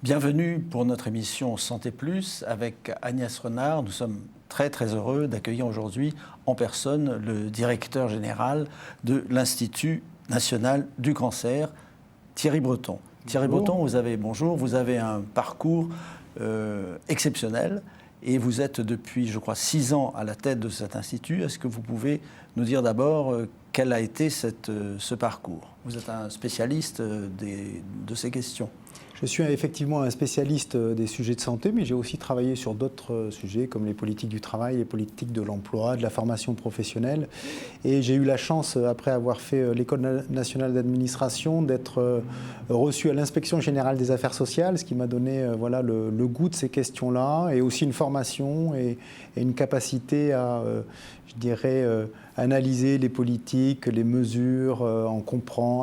Bienvenue pour notre émission Santé Plus avec Agnès Renard. Nous sommes très heureux d'accueillir aujourd'hui en personne le directeur général de l'Institut national du cancer, Thierry Breton. Thierry Breton, vous avez un parcours exceptionnel et vous êtes depuis, je crois, 6 ans à la tête de cet institut. Est-ce que vous pouvez nous dire d'abord quel a été ce parcours? Vous êtes un spécialiste de ces questions. Je suis effectivement un spécialiste des sujets de santé, mais j'ai aussi travaillé sur d'autres sujets comme les politiques du travail, les politiques de l'emploi, de la formation professionnelle. Et j'ai eu la chance, après avoir fait l'École nationale d'administration, d'être reçu à l'Inspection générale des affaires sociales, ce qui m'a donné le goût de ces questions-là, et aussi une formation et une capacité à, analyser les politiques, les mesures,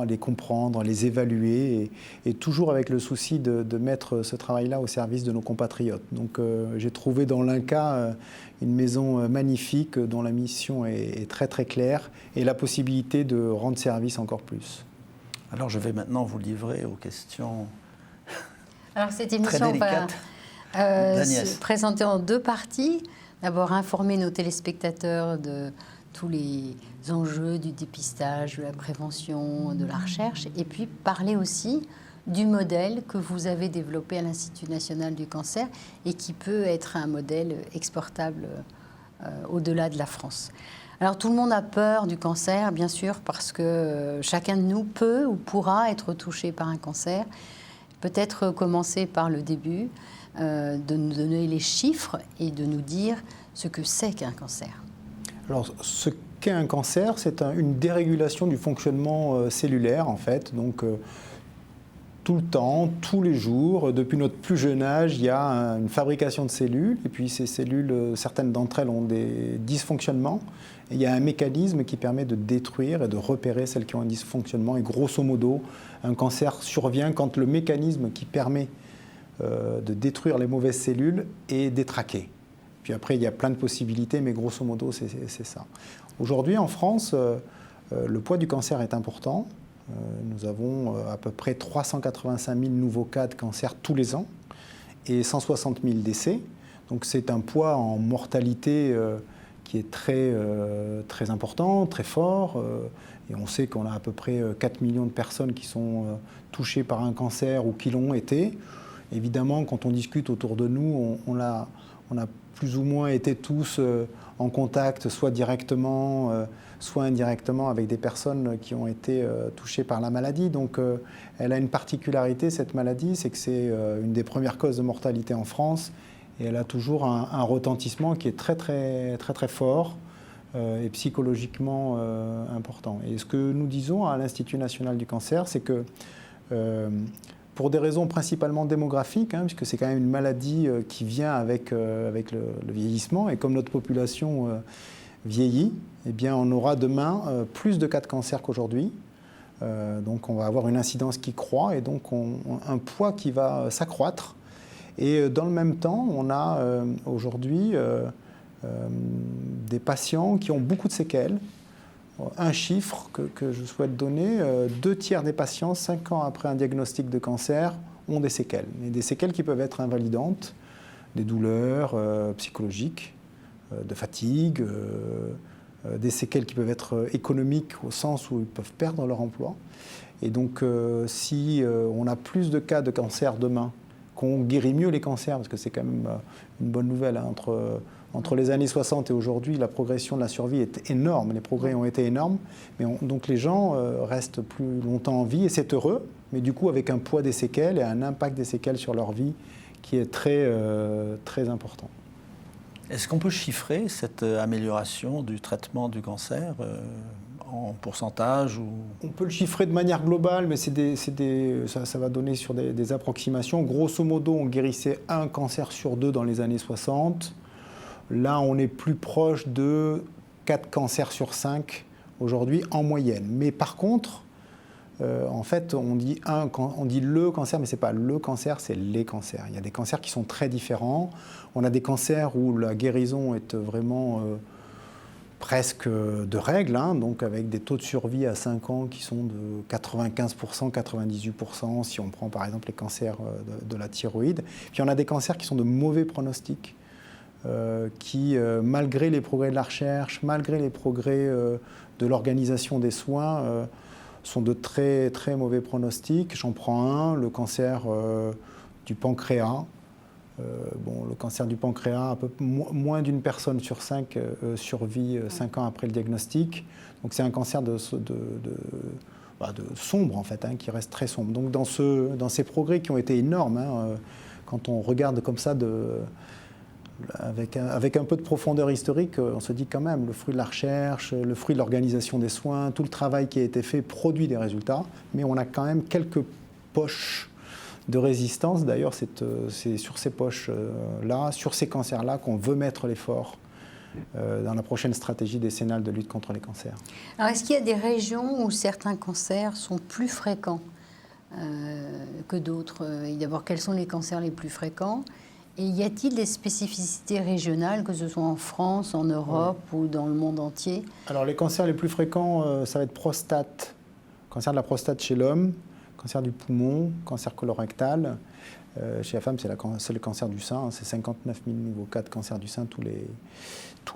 les comprendre, les évaluer, et toujours avec le souci de mettre ce travail-là au service de nos compatriotes. Donc j'ai trouvé dans l'INCa une maison magnifique dont la mission est très claire et la possibilité de rendre service encore plus. Alors je vais maintenant vous livrer aux questions. Alors cette émission va se présenter en 2 parties. D'abord informer nos téléspectateurs de tous les enjeux du dépistage, de la prévention, de la recherche, et puis parler aussi du modèle que vous avez développé à l'Institut national du cancer et qui peut être un modèle exportable au-delà de la France. Alors tout le monde a peur du cancer, bien sûr, parce que chacun de nous peut ou pourra être touché par un cancer. Peut-être commencer par le début, de nous donner les chiffres et de nous dire ce que c'est qu'un cancer. Alors, ce qu'est un cancer, c'est une dérégulation du fonctionnement cellulaire, en fait. Donc, tout le temps, tous les jours, depuis notre plus jeune âge, il y a une fabrication de cellules. Et puis, ces cellules, certaines d'entre elles ont des dysfonctionnements. Et il y a un mécanisme qui permet de détruire et de repérer celles qui ont un dysfonctionnement. Et grosso modo, un cancer survient quand le mécanisme qui permet de détruire les mauvaises cellules est détraqué. Puis après, il y a plein de possibilités, mais grosso modo, c'est ça. Aujourd'hui, en France, le poids du cancer est important. Nous avons à peu près 385 000 nouveaux cas de cancer tous les ans et 160 000 décès. Donc c'est un poids en mortalité qui est très important, très fort. Et on sait qu'on a à peu près 4 millions de personnes qui sont touchées par un cancer ou qui l'ont été. Évidemment, quand on discute autour de nous, on a plus ou moins été tous en contact, soit directement, soit indirectement, avec des personnes qui ont été touchées par la maladie. Donc, elle a une particularité, cette maladie, c'est que c'est une des premières causes de mortalité en France, et elle a toujours un retentissement qui est très fort et psychologiquement important. Et ce que nous disons à l'Institut national du cancer, c'est que pour des raisons principalement démographiques, puisque c'est quand même une maladie qui vient avec le vieillissement, et comme notre population vieillit, eh bien on aura demain plus de cas de cancer qu'aujourd'hui. Donc on va avoir une incidence qui croît et donc un poids qui va s'accroître. Et dans le même temps, on a aujourd'hui des patients qui ont beaucoup de séquelles. Un chiffre que je souhaite donner, 2 tiers des patients, 5 ans après un diagnostic de cancer, ont des séquelles. Et des séquelles qui peuvent être invalidantes, des douleurs psychologiques, de fatigue, des séquelles qui peuvent être économiques au sens où ils peuvent perdre leur emploi. Et donc si on a plus de cas de cancer demain, qu'on guérit mieux les cancers, parce que c'est quand même une bonne nouvelle, entre les années 60 et aujourd'hui, la progression de la survie est énorme, les progrès ont été énormes, mais donc les gens restent plus longtemps en vie, et c'est heureux, mais du coup avec un poids des séquelles et un impact des séquelles sur leur vie qui est très important. Est-ce qu'on peut chiffrer cette amélioration du traitement du cancer en pourcentage ou... On peut le chiffrer de manière globale, mais ça va donner sur des approximations. Grosso modo, on guérissait 1 cancer sur 2 dans les années 60. Là, on est plus proche de 4 cancers sur 5 aujourd'hui en moyenne. Mais par contre, en fait, on dit le cancer, mais ce n'est pas le cancer, c'est les cancers. Il y a des cancers qui sont très différents. On a des cancers où la guérison est vraiment presque de règle, hein, donc avec des taux de survie à 5 ans qui sont de 95%, 98%, si on prend par exemple les cancers de la thyroïde. Puis on a des cancers qui sont de mauvais pronostics, qui, malgré les progrès de la recherche, malgré les progrès de l'organisation des soins, sont de très, très mauvais pronostics. J'en prends un, le cancer du pancréas. Le cancer du pancréas, moins d'une personne sur 5 survit 5 ans après le diagnostic. Donc c'est un cancer de sombre en fait, hein, qui reste très sombre. Donc dans ces progrès qui ont été énormes, hein, quand on regarde comme ça avec un peu de profondeur historique, on se dit quand même le fruit de la recherche, le fruit de l'organisation des soins, tout le travail qui a été fait produit des résultats, mais on a quand même quelques poches de résistance. D'ailleurs, c'est sur ces poches-là, sur ces cancers-là qu'on veut mettre l'effort dans la prochaine stratégie décennale de lutte contre les cancers. Alors, est-ce qu'il y a des régions où certains cancers sont plus fréquents que d'autres? Et d'abord, quels sont les cancers les plus fréquents? Et y a-t-il des spécificités régionales, que ce soit en France, en Europe ou dans le monde entier? Alors, les cancers les plus fréquents, ça va être prostate, cancer de la prostate chez l'homme, cancer du poumon, cancer colorectal. Chez la femme, c'est le cancer du sein. C'est 59 000 nouveaux cas de cancer du sein tous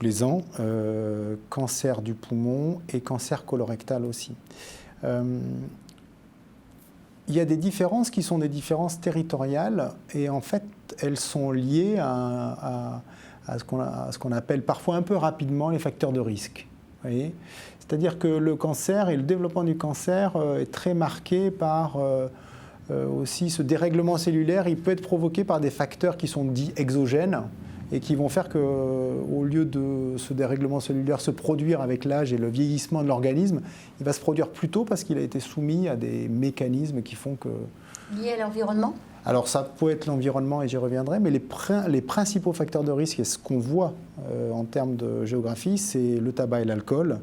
les ans. Cancer du poumon et cancer colorectal aussi. Il y a des différences qui sont des différences territoriales et en fait, elles sont liées à ce qu'on appelle parfois un peu rapidement les facteurs de risque. Vous voyez ? C'est-à-dire que le cancer et le développement du cancer est très marqué par aussi ce dérèglement cellulaire. Il peut être provoqué par des facteurs qui sont dits exogènes et qui vont faire qu'au lieu de ce dérèglement cellulaire se produire avec l'âge et le vieillissement de l'organisme, il va se produire plus tôt parce qu'il a été soumis à des mécanismes qui font que... Liés à l'environnement ? Alors ça peut être l'environnement et j'y reviendrai, mais les principaux facteurs de risque et ce qu'on voit en termes de géographie, c'est le tabac et l'alcool.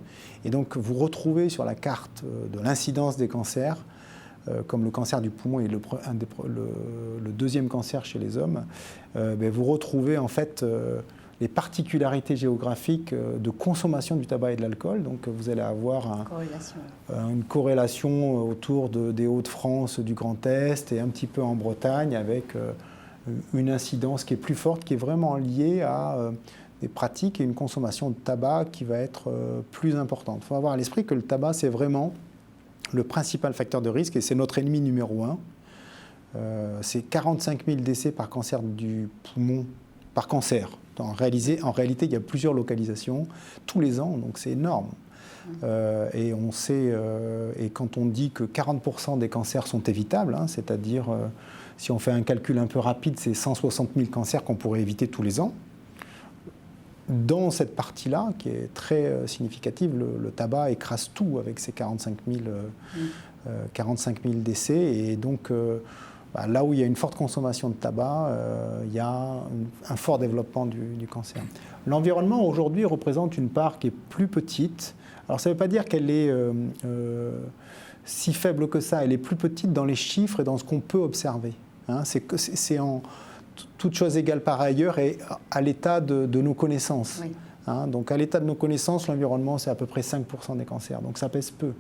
Et donc vous retrouvez sur la carte de l'incidence des cancers, comme le cancer du poumon et le deuxième cancer chez les hommes, vous retrouvez en fait les particularités géographiques de consommation du tabac et de l'alcool. Donc vous allez avoir une corrélation autour des Hauts-de-France, du Grand Est et un petit peu en Bretagne avec une incidence qui est plus forte, qui est vraiment liée à des pratiques et une consommation de tabac qui va être plus importante. Il faut avoir à l'esprit que le tabac, c'est vraiment le principal facteur de risque et c'est notre ennemi numéro 1. C'est 45 000 décès par cancer du poumon, par cancer. En réalité, il y a plusieurs localisations tous les ans, donc c'est énorme. Et on sait, et quand on dit que 40% des cancers sont évitables, hein, c'est-à-dire, si on fait un calcul un peu rapide, c'est 160 000 cancers qu'on pourrait éviter tous les ans. Dans cette partie-là, qui est très significative, le tabac écrase tout avec ses 45 000 décès. Et donc, là où il y a une forte consommation de tabac, il y a un fort développement du cancer. L'environnement, aujourd'hui, représente une part qui est plus petite. Alors, ça ne veut pas dire qu'elle est si faible que ça. Elle est plus petite dans les chiffres et dans ce qu'on peut observer. Hein, c'est en toute chose égale par ailleurs et à l'état de nos connaissances. Oui. Hein, donc, à l'état de nos connaissances, l'environnement, c'est à peu près 5% des cancers. Donc, ça pèse peu.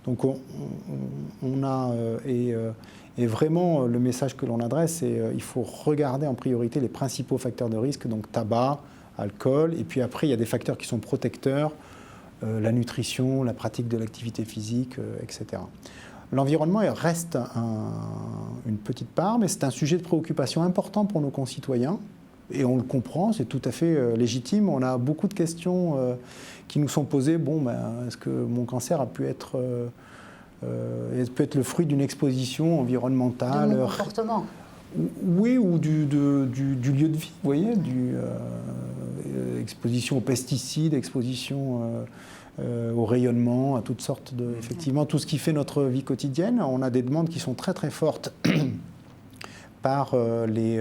Donc, on a... Et vraiment, le message que l'on adresse, c'est qu'il faut regarder en priorité les principaux facteurs de risque, donc tabac, alcool, et puis après, il y a des facteurs qui sont protecteurs, la nutrition, la pratique de l'activité physique, etc. L'environnement reste une petite part, mais c'est un sujet de préoccupation important pour nos concitoyens, et on le comprend, c'est tout à fait légitime. On a beaucoup de questions qui nous sont posées. Est-ce que mon cancer a pu être... peut être le fruit d'une exposition environnementale. De mon comportement. Oui, ou du lieu de vie, vous voyez, exposition aux pesticides, exposition au rayonnement, à toutes sortes de... Effectivement, tout ce qui fait notre vie quotidienne. On a des demandes qui sont très très fortes par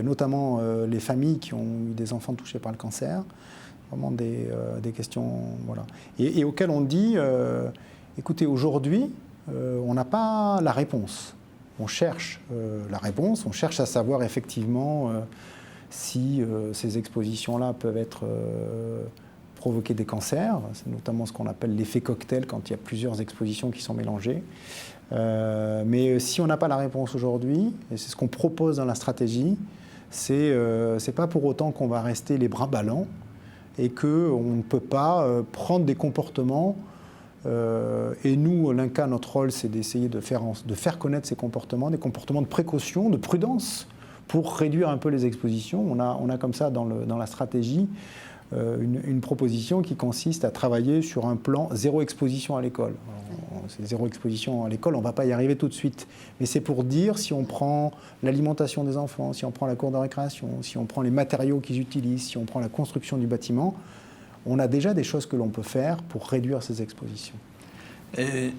notamment les familles qui ont eu des enfants touchés par le cancer. Vraiment des questions... Voilà. Et auxquelles on dit, écoutez, aujourd'hui, on n'a pas la réponse. On cherche la réponse, on cherche à savoir effectivement si ces expositions-là peuvent être provoquer des cancers. C'est notamment ce qu'on appelle l'effet cocktail quand il y a plusieurs expositions qui sont mélangées. Mais si on n'a pas la réponse aujourd'hui, et c'est ce qu'on propose dans la stratégie, c'est pas pour autant qu'on va rester les bras ballants et qu'on ne peut pas prendre des comportements. Et nous, l'INCa, notre rôle, c'est d'essayer de faire connaître ces comportements, des comportements de précaution, de prudence, pour réduire un peu les expositions. On a comme ça dans la stratégie une proposition qui consiste à travailler sur un plan zéro exposition à l'école. C'est zéro exposition à l'école, on ne va pas y arriver tout de suite. Mais c'est pour dire, si on prend l'alimentation des enfants, si on prend la cour de récréation, si on prend les matériaux qu'ils utilisent, si on prend la construction du bâtiment, on a déjà des choses que l'on peut faire pour réduire ces expositions. Et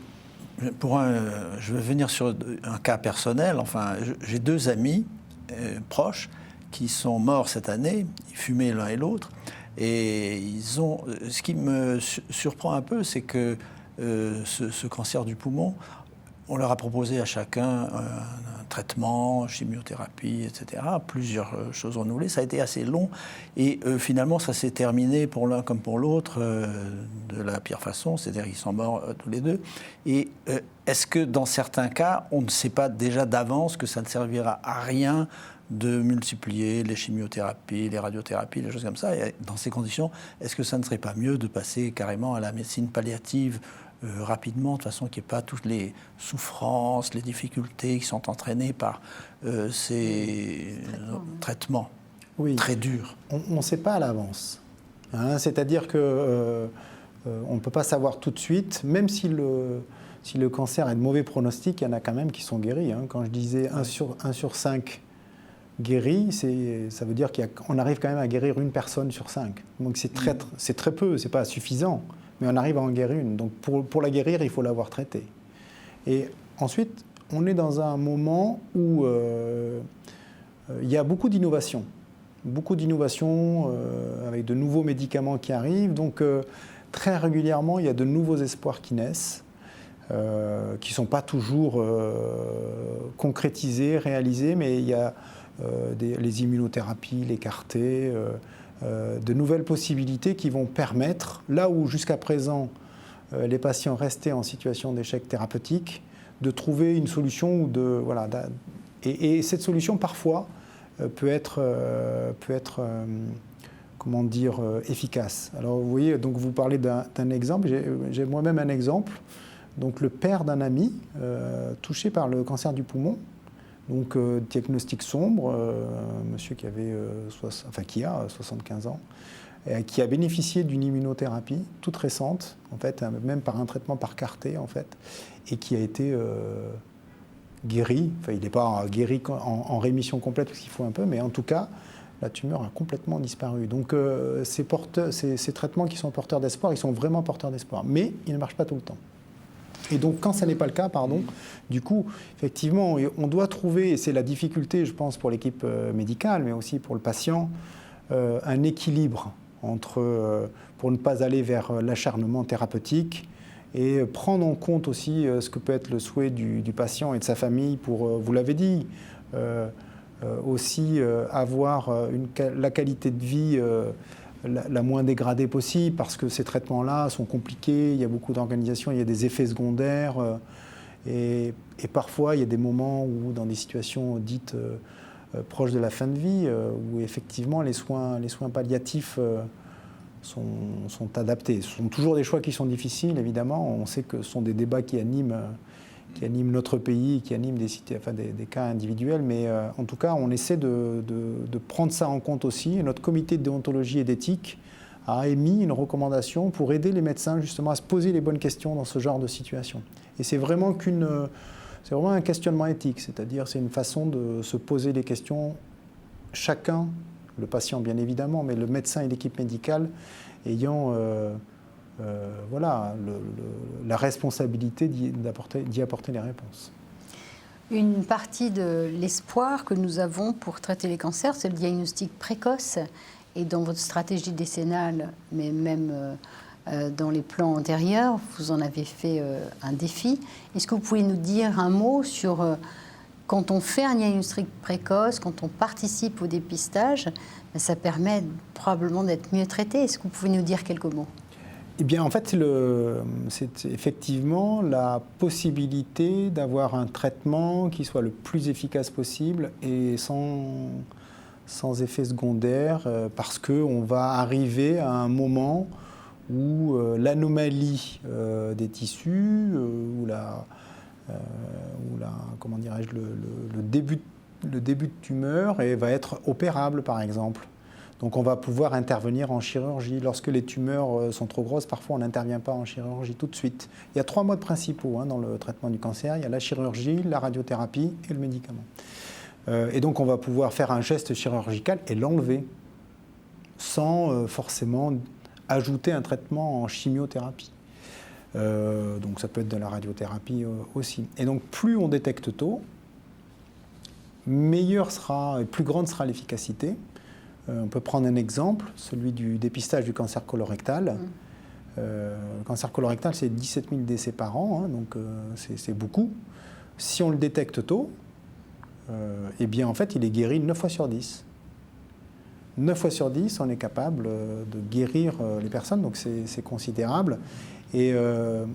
je vais venir sur un cas personnel. Enfin, j'ai 2 amis proches qui sont morts cette année. Ils fumaient l'un et l'autre. Et ce qui me surprend un peu, c'est que ce cancer du poumon, on leur a proposé à chacun un traitement, chimiothérapie, etc. Plusieurs choses renouvelées. Ça a été assez long. Et finalement, ça s'est terminé pour l'un comme pour l'autre de la pire façon. C'est-à-dire qu'ils sont morts tous les 2. Et est-ce que dans certains cas, on ne sait pas déjà d'avance que ça ne servira à rien de multiplier les chimiothérapies, les radiothérapies, les choses comme ça? Et dans ces conditions, est-ce que ça ne serait pas mieux de passer carrément à la médecine palliative rapidement, de façon qu'il n'y ait pas toutes les souffrances, les difficultés qui sont entraînées par ces traitements très durs? On ne sait pas à l'avance. Hein, c'est-à-dire qu'on ne peut pas savoir tout de suite, même si le cancer est de mauvais pronostic, il y en a quand même qui sont guéris. Hein. Quand je disais 1 sur 5 guéri, ça veut dire qu'on arrive quand même à guérir 1 personne sur 5. Donc c'est très peu, c'est pas suffisant, mais on arrive à en guérir 1. Donc pour la guérir, il faut l'avoir traitée. Et ensuite, on est dans un moment où il y a beaucoup d'innovations. Avec de nouveaux médicaments qui arrivent. Donc très régulièrement, il y a de nouveaux espoirs qui naissent. Qui ne sont pas toujours concrétisés, réalisés, mais il y a les immunothérapies, les CAR-T, de nouvelles possibilités qui vont permettre, là où jusqu'à présent les patients restaient en situation d'échec thérapeutique, de trouver une solution et cette solution parfois peut être efficace. Alors vous voyez, donc vous parlez d'un exemple, j'ai moi-même un exemple. Donc le père d'un ami touché par le cancer du poumon, donc diagnostic sombre, monsieur qui a 75 ans, qui a bénéficié d'une immunothérapie toute récente, en fait, même par un traitement par CAR-T, en fait, et qui a été guéri. Enfin, il n'est pas guéri en rémission complète parce qu'il faut un peu, mais en tout cas, la tumeur a complètement disparu. Donc ces traitements qui sont porteurs d'espoir, ils sont vraiment porteurs d'espoir, mais ils ne marchent pas tout le temps. Et donc, quand ça n'est pas le cas, du coup, effectivement, on doit trouver, et c'est la difficulté, je pense, pour l'équipe médicale, mais aussi pour le patient, un équilibre entre, pour ne pas aller vers l'acharnement thérapeutique et prendre en compte aussi ce que peut être le souhait du patient et de sa famille pour, vous l'avez dit, aussi avoir la qualité de vie la moins dégradée possible, parce que ces traitements-là sont compliqués, il y a beaucoup d'organisations, il y a des effets secondaires, et parfois il y a des moments où, dans des situations dites proches de la fin de vie, où effectivement les soins palliatifs sont adaptés. Ce sont toujours des choix qui sont difficiles, évidemment. On sait que ce sont des débats qui animent notre pays, qui animent des cas individuels, mais en tout cas, on essaie de prendre ça en compte aussi. Et notre comité de déontologie et d'éthique a émis une recommandation pour aider les médecins justement à se poser les bonnes questions dans ce genre de situation. Et c'est vraiment un questionnement éthique, c'est-à-dire c'est une façon de se poser les questions, chacun, le patient bien évidemment, mais le médecin et l'équipe médicale ayant la responsabilité d'y apporter les réponses. Une partie de l'espoir que nous avons pour traiter les cancers, c'est le diagnostic précoce. Et dans votre stratégie décennale, mais même dans les plans antérieurs, vous en avez fait un défi. Est-ce que vous pouvez nous dire un mot sur quand on fait un diagnostic précoce, quand on participe au dépistage, ça permet probablement d'être mieux traité. Est-ce que vous pouvez nous dire quelques mots ? Eh bien, en fait, c'est effectivement la possibilité d'avoir un traitement qui soit le plus efficace possible et sans effet secondaire, parce qu'on va arriver à un moment où l'anomalie des tissus, comment dirais-je, le début de tumeur va être opérable, par exemple. Donc on va pouvoir intervenir en chirurgie. Lorsque les tumeurs sont trop grosses, parfois on n'intervient pas en chirurgie tout de suite. Il y a 3 modes principaux dans le traitement du cancer. Il y a la chirurgie, la radiothérapie et le médicament. Et donc on va pouvoir faire un geste chirurgical et l'enlever sans forcément ajouter un traitement en chimiothérapie. Donc ça peut être de la radiothérapie aussi. Et donc plus on détecte tôt, meilleure sera et plus grande sera l'efficacité. On peut prendre un exemple, celui du dépistage du cancer colorectal. Le cancer colorectal, c'est 17 000 décès par an, donc c'est beaucoup. Si on le détecte tôt, eh bien en fait, il est guéri 9 fois sur 10. 9 fois sur 10, on est capable de guérir les personnes, donc c'est considérable. Et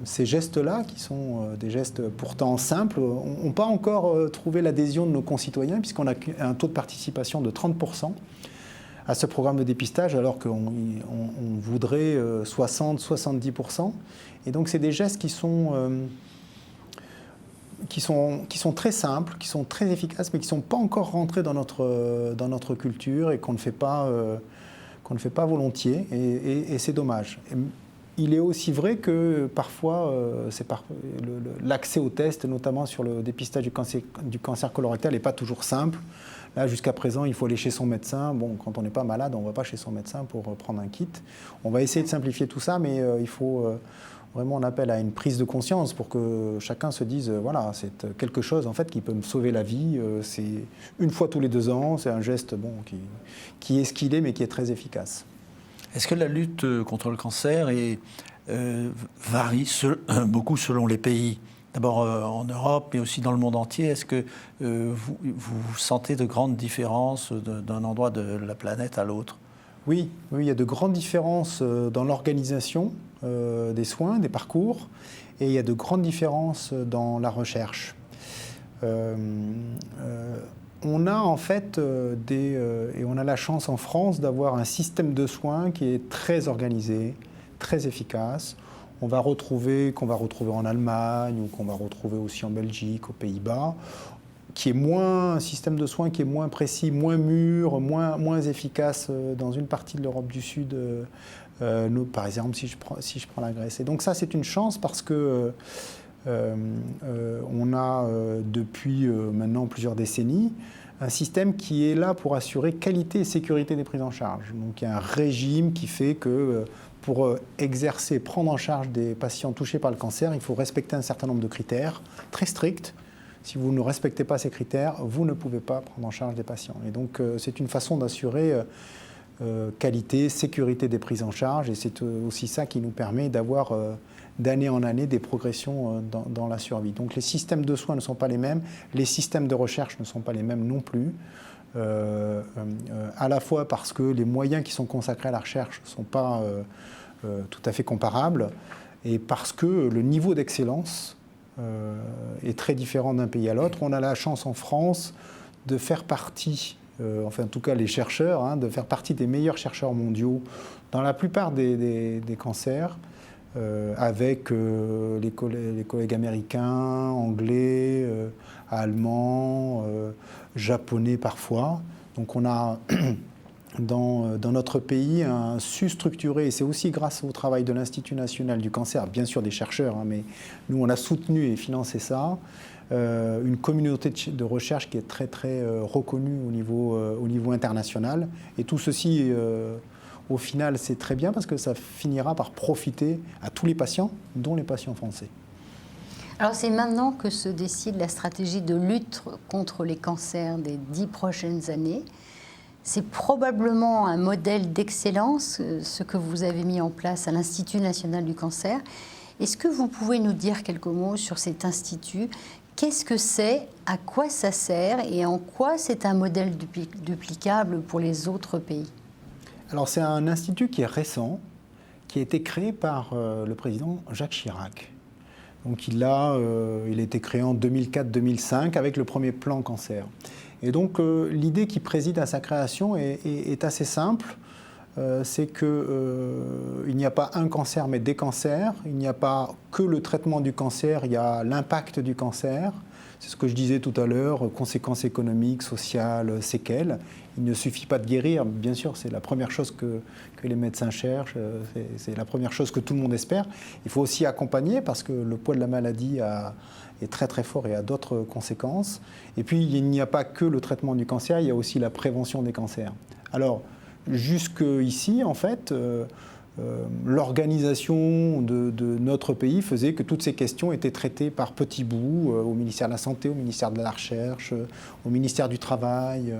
ces gestes-là, qui sont des gestes pourtant simples, n'ont pas encore trouvé l'adhésion de nos concitoyens, puisqu'on a un taux de participation de 30% à ce programme de dépistage, alors qu'on voudrait 60-70%. Et donc, c'est des gestes qui sont très simples, qui sont très efficaces, mais qui ne sont pas encore rentrés dans notre culture et qu'on ne fait pas volontiers. Et c'est dommage. Il est aussi vrai que parfois, l'accès aux tests, notamment sur le dépistage du cancer colorectal, n'est pas toujours simple. Là, jusqu'à présent, il faut aller chez son médecin. Bon, quand on n'est pas malade, on ne va pas chez son médecin pour prendre un kit. On va essayer de simplifier tout ça, mais il faut vraiment, on appelle à une prise de conscience pour que chacun se dise, voilà, c'est quelque chose en fait qui peut me sauver la vie. C'est une fois tous les 2 ans, c'est un geste qui est ce qu'il est, mais qui est très efficace. Est-ce que la lutte contre le cancer varie beaucoup selon les pays ? D'abord en Europe, mais aussi dans le monde entier. Est-ce que vous sentez de grandes différences d'un endroit de la planète à l'autre ? Oui, il y a de grandes différences dans l'organisation des soins, des parcours, et il y a de grandes différences dans la recherche. On a en fait et on a la chance en France d'avoir un système de soins qui est très organisé, très efficace. Qu'on va retrouver en Allemagne ou qu'on va retrouver aussi en Belgique, aux Pays-Bas, qui est un système de soins qui est moins précis, moins mûr, moins efficace dans une partie de l'Europe du Sud, par exemple si je prends la Grèce. Et donc ça, c'est une chance parce que on a depuis maintenant plusieurs décennies un système qui est là pour assurer qualité et sécurité des prises en charge. Donc il y a un régime qui fait que pour prendre en charge des patients touchés par le cancer, il faut respecter un certain nombre de critères très stricts. Si vous ne respectez pas ces critères, vous ne pouvez pas prendre en charge des patients. Et donc c'est une façon d'assurer qualité, sécurité des prises en charge, et c'est aussi ça qui nous permet d'avoir d'année en année des progressions dans la survie. Donc les systèmes de soins ne sont pas les mêmes, les systèmes de recherche ne sont pas les mêmes non plus, à la fois parce que les moyens qui sont consacrés à la recherche ne sont pas tout à fait comparables, et parce que le niveau d'excellence est très différent d'un pays à l'autre. On a la chance en France de faire partie, enfin en tout cas les chercheurs, de faire partie des meilleurs chercheurs mondiaux dans la plupart des cancers, avec les collègues américains, anglais, allemands, japonais parfois. Donc on a dans notre pays su structurer, et c'est aussi grâce au travail de l'Institut national du cancer, bien sûr des chercheurs, mais nous on a soutenu et financé ça, une communauté de recherche qui est très très reconnue au niveau international. Et tout ceci, au final, c'est très bien parce que ça finira par profiter à tous les patients, dont les patients français. Alors c'est maintenant que se décide la stratégie de lutte contre les cancers des 10 prochaines années. C'est probablement un modèle d'excellence, ce que vous avez mis en place à l'Institut national du cancer. Est-ce que vous pouvez nous dire quelques mots sur cet institut Qu'est-ce que c'est? À quoi ça sert? Et en quoi c'est un modèle duplicable pour les autres pays? Alors c'est un institut qui est récent, qui a été créé par le président Jacques Chirac. Donc il a été créé en 2004-2005 avec le premier plan cancer. Et donc l'idée qui préside à sa création est assez simple. C'est qu'il n'y a pas un cancer mais des cancers. Il n'y a pas que le traitement du cancer, il y a l'impact du cancer. C'est ce que je disais tout à l'heure, conséquences économiques, sociales, séquelles. Il ne suffit pas de guérir, bien sûr, c'est la première chose que les médecins cherchent, c'est la première chose que tout le monde espère. Il faut aussi accompagner parce que le poids de la maladie est très très fort et a d'autres conséquences. Et puis il n'y a pas que le traitement du cancer, il y a aussi la prévention des cancers. Alors jusqu'ici, en fait, l'organisation de notre pays faisait que toutes ces questions étaient traitées par petits bouts au ministère de la Santé, au ministère de la Recherche, au ministère du Travail.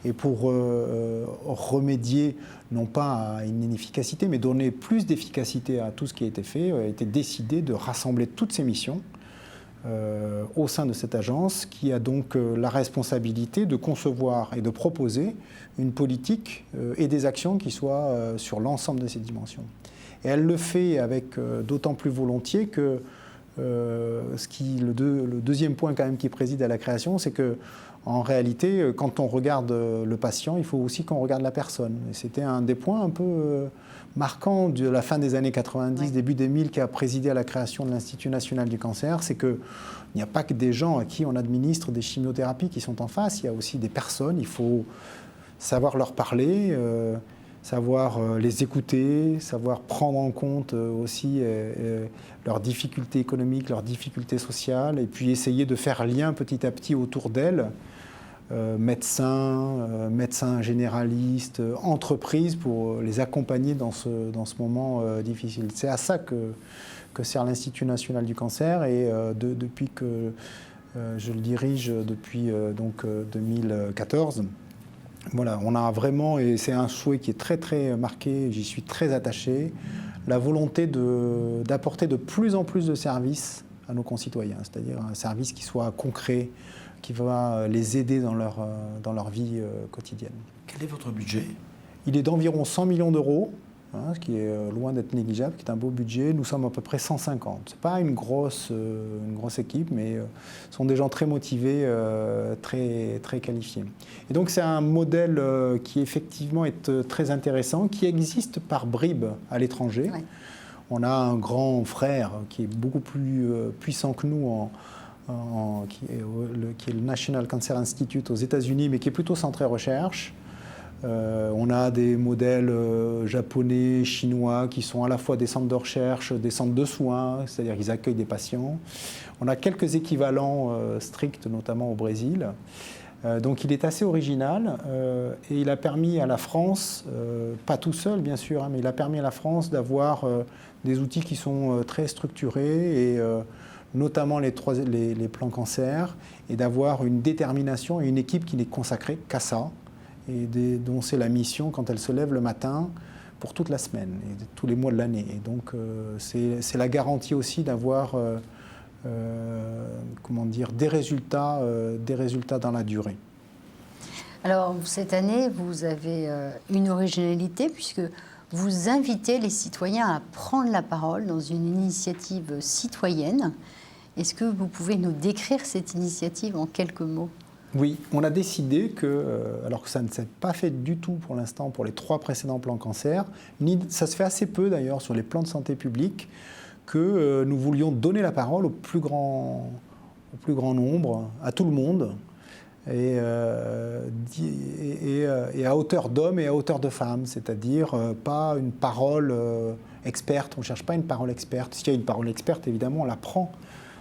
Et pour remédier, non pas à une inefficacité, mais donner plus d'efficacité à tout ce qui a été fait, a été décidé de rassembler toutes ces missions au sein de cette agence qui a donc la responsabilité de concevoir et de proposer une politique et des actions qui soient sur l'ensemble de ces dimensions. Et elle le fait avec d'autant plus volontiers que le deuxième point quand même qui préside à la création, c'est que en réalité, quand on regarde le patient, il faut aussi qu'on regarde la personne. Et c'était un des points un peu marquants de la fin des années 90, début 2000, qui a présidé à la création de l'Institut national du cancer, c'est qu'il n'y a pas que des gens à qui on administre des chimiothérapies qui sont en face, il y a aussi des personnes, il faut savoir leur parler, savoir les écouter, savoir prendre en compte aussi leurs difficultés économiques, leurs difficultés sociales, et puis essayer de faire lien petit à petit autour d'elles, médecins généralistes, entreprises, pour les accompagner dans ce moment difficile. C'est à ça que sert l'Institut national du cancer, et depuis que je le dirige depuis 2014, voilà, on a vraiment, et c'est un souhait qui est très très marqué, j'y suis très attaché, la volonté d'apporter de plus en plus de services à nos concitoyens, c'est-à-dire un service qui soit concret, qui va les aider dans leur vie quotidienne. Quel est votre budget? Il est d'environ 100 millions d'euros, ce qui est loin d'être négligeable, qui est un beau budget. Nous sommes à peu près 150. Ce n'est pas une grosse équipe, mais ce sont des gens très motivés, très, très qualifiés. Et donc c'est un modèle qui effectivement est très intéressant, qui existe par bribes à l'étranger. Ouais. On a un grand frère qui est beaucoup plus puissant que nous, qui est le National Cancer Institute aux États-Unis, mais qui est plutôt centré recherche. On a des modèles japonais, chinois, qui sont à la fois des centres de recherche, des centres de soins, c'est-à-dire qu'ils accueillent des patients. On a quelques équivalents stricts, notamment au Brésil. Donc il est assez original et il a permis à la France, pas tout seul bien sûr, mais il a permis à la France d'avoir des outils qui sont très structurés, et notamment les plans cancer, et d'avoir une détermination et une équipe qui n'est consacrée qu'à ça, et dont c'est la mission quand elle se lève le matin pour toute la semaine et tous les mois de l'année. Et donc c'est la garantie aussi d'avoir des résultats dans la durée. Alors cette année, vous avez une originalité puisque vous invitez les citoyens à prendre la parole dans une initiative citoyenne. Est-ce que vous pouvez nous décrire cette initiative en quelques mots ? Oui, on a décidé que, alors que ça ne s'est pas fait du tout pour l'instant pour les 3 précédents plans cancer, ça se fait assez peu d'ailleurs sur les plans de santé publique, que nous voulions donner la parole au plus grand nombre, à tout le monde, et à hauteur d'hommes et à hauteur de femmes, c'est-à-dire pas une parole experte, on ne cherche pas une parole experte. S'il y a une parole experte, évidemment, on la prend.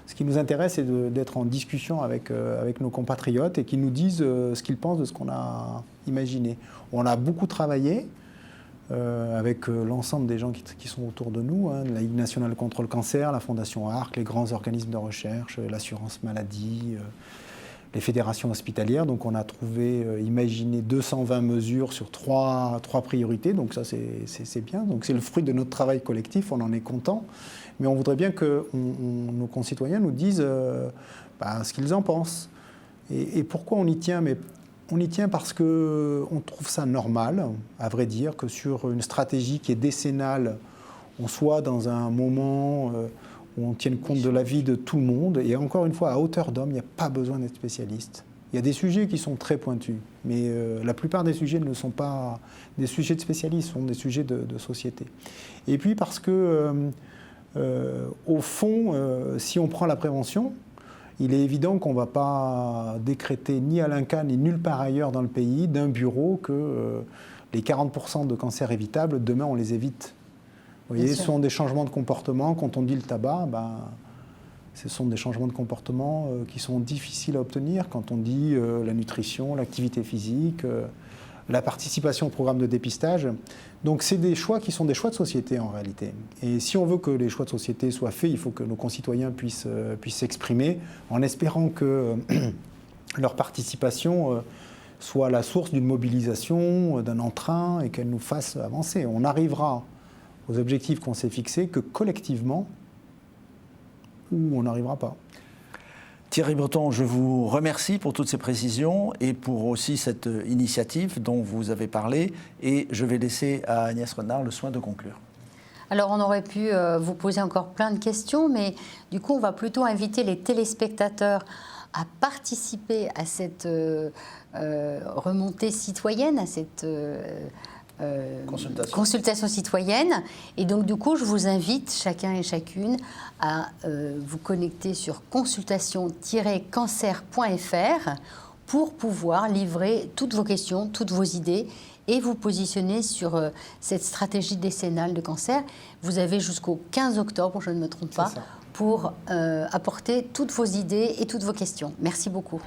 Ce qui nous intéresse, c'est d'être en discussion avec nos compatriotes et qu'ils nous disent ce qu'ils pensent de ce qu'on a imaginé. On a beaucoup travaillé avec l'ensemble des gens qui sont autour de nous, la Ligue nationale contre le cancer, la Fondation ARC, les grands organismes de recherche, l'assurance maladie, les fédérations hospitalières. Donc on a imaginé 220 mesures sur trois priorités. Donc ça, c'est bien. Donc c'est le fruit de notre travail collectif, on en est content. Mais on voudrait bien que nos concitoyens nous disent ce qu'ils en pensent. Et pourquoi on y tient? Mais on y tient parce qu'on trouve ça normal, à vrai dire, que sur une stratégie qui est décennale, on soit dans un moment où on tienne compte de la vie de tout le monde. Et encore une fois, à hauteur d'homme, il n'y a pas besoin d'être spécialiste. Il y a des sujets qui sont très pointus, mais la plupart des sujets ne sont pas des sujets de spécialistes, ce sont des sujets de société. Et puis parce que, au fond, si on prend la prévention, il est évident qu'on ne va pas décréter ni à l'INCa ni nulle part ailleurs dans le pays d'un bureau que les 40% de cancers évitables, demain on les évite. Vous voyez, ce sont des changements de comportement. Quand on dit le tabac, ce sont des changements de comportement qui sont difficiles à obtenir. Quand on dit la nutrition, l'activité physique, la participation au programme de dépistage. Donc c'est des choix qui sont des choix de société en réalité. Et si on veut que les choix de société soient faits, il faut que nos concitoyens puissent s'exprimer en espérant que leur participation soit la source d'une mobilisation, d'un entrain et qu'elle nous fasse avancer. On arrivera aux objectifs qu'on s'est fixés que collectivement ou on n'arrivera pas. Thierry Breton, je vous remercie pour toutes ces précisions et pour aussi cette initiative dont vous avez parlé. Et je vais laisser à Agnès Renard le soin de conclure. Alors, on aurait pu vous poser encore plein de questions, mais du coup, on va plutôt inviter les téléspectateurs à participer à cette remontée citoyenne, à cette consultation citoyenne. Et donc, du coup, je vous invite, chacun et chacune, à vous connecter sur consultation-cancer.fr pour pouvoir livrer toutes vos questions, toutes vos idées et vous positionner sur cette stratégie décennale de cancer. Vous avez jusqu'au 15 octobre, je ne me trompe pas, pour apporter toutes vos idées et toutes vos questions. Merci beaucoup.